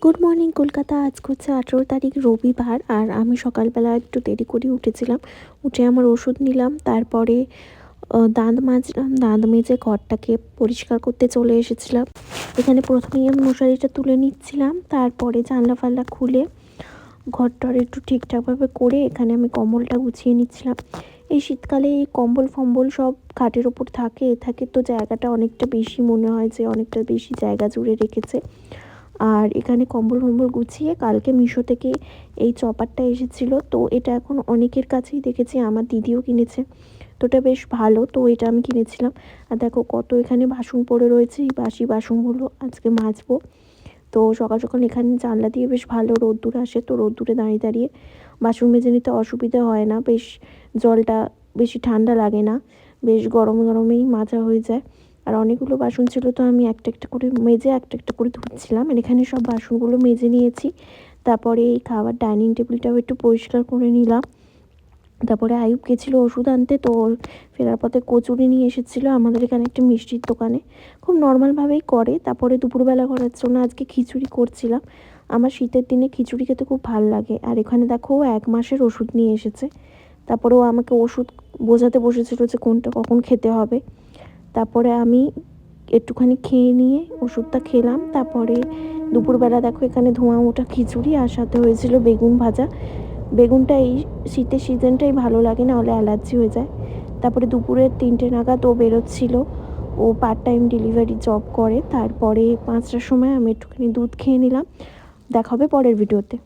Good morning Kolkata. আজকে হচ্ছে 18 তারিখ রবিবার, আর আমি সকালবেলা একটু দেরি করে উঠেছিলাম। উঠে আমার ওষুধ নিলাম, তারপরে দাঁত মাজলাম। দাঁত মেজে ঘরটাকে পরিষ্কার করতে চলে এসেছিলাম। এখানে প্রথমেই আমি মশারিটা তুলে নিচ্ছিলাম, তারপরে জানলা ফাল্লা খুলে ঘরটার একটু ঠিকঠাকভাবে করে এখানে আমি কম্বলটা গুছিয়ে নিচ্ছিলাম। এই শীতকালে এই কম্বল ফম্বল সব খাটের ওপর থাকে তো জায়গাটা অনেকটা বেশি মনে হয় যে অনেকটা বেশি জায়গা জুড়ে রেখেছে। আর এখানে কম্বল ফম্বল গুছিয়ে কালকে মিশো থেকে এই চপারটা এসেছিলো, তো এটা এখন অনেকের কাছেই দেখেছি, আমার দিদিও কিনেছে, তো এটা বেশ ভালো, তো এটা আমি কিনেছিলাম। আর দেখো কত এখানে বাসন পড়ে রয়েছে, এই বাসি বাসনগুলো আজকে মাজবো। তো সকাল সকাল এখানে জানলা দিয়ে বেশ ভালো রোদ্দুর আসে, তো রোদ্দুরে দাঁড়িয়ে দাঁড়িয়ে বাসন মেজে নিতে অসুবিধা হয় না, বেশ জলটা বেশি ঠান্ডা লাগে না, বেশ গরম গরমেই মাজা হয়ে যায়। আর অনেকগুলো বাসন ছিল, তো আমি একটা একটা করে মেজে একটা একটা করে ধুচ্ছিলাম। আর এখানে সব বাসনগুলো মেজে নিয়েছি। তারপরে এই খাবার ডাইনিং টেবিলটাও একটু পরিষ্কার করে নিলাম। তারপরে আয়ুব গেছিলো ওষুধ আনতে, তো ফেরার পথে কচুরি নিয়ে এসেছিলো আমাদের এখানে একটা মিষ্টির দোকানে, খুব নর্মালভাবেই করে। তারপরে দুপুরবেলা করার জন্য আজকে খিচুড়ি করছিলাম। আমার শীতের দিনে খিচুড়ি খেতে খুব ভালো লাগে। আর এখানে দেখো 1 মাসের ওষুধ নিয়ে এসেছে। তারপরেও আমাকে ওষুধ বোঝাতে বসেছিল যে কোনটা কখন খেতে হবে। তারপরে আমি একটুখানি খেয়ে নিয়ে ওষুধটা খেলাম। তারপরে দুপুরবেলা দেখো এখানে ধোঁয়া ওঠা খিচুড়ি, আর সাথে হয়েছিল বেগুন ভাজা। বেগুনটা এই শীতের সিজনটাই ভালো লাগে, না হলে অ্যালার্জি হয়ে যায়। তারপরে দুপুরে 3টে নাগাদ ও বেরোচ্ছিল, ও পার্ট টাইম ডেলিভারি জব করে। তারপরে 5টার সময় আমি একটুখানি দুধ খেয়ে নিলাম। দেখা হবে পরের ভিডিওতে।